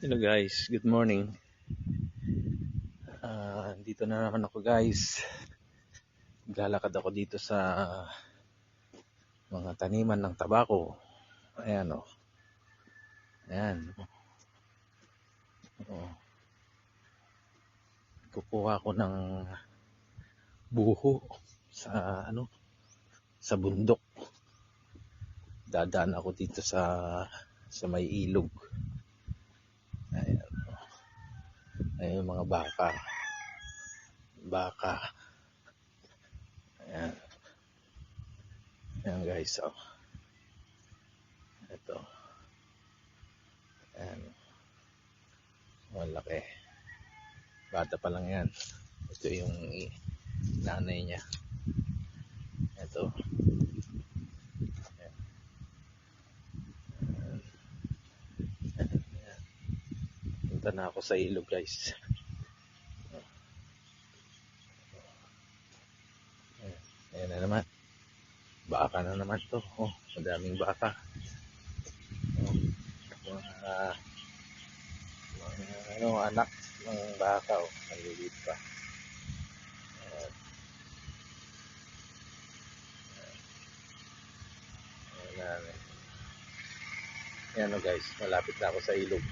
Hello guys, good morning. Dito na naman ako guys. Naglalakad ako dito sa mga taniman ng tabako. Ayan o. Ayan. O. Kukuha ko ng buho sa sa bundok. Dadaan ako dito sa may ilog. Ayan. Ayan yung mga baka. Ayan. Ayan guys. Oh. Ito. Ayan. Malaki. Bata pa lang yan. Ito yung nanay niya. Ito. Ayan. Punta na ako sa ilog guys. Ayan na naman. Baka na naman to. Oh, madaming baka. Oh, mga anak ng baka. Oh, naliliit pa. Ayan. Ayan, ayan oh, guys. Malapit na ako sa ilog.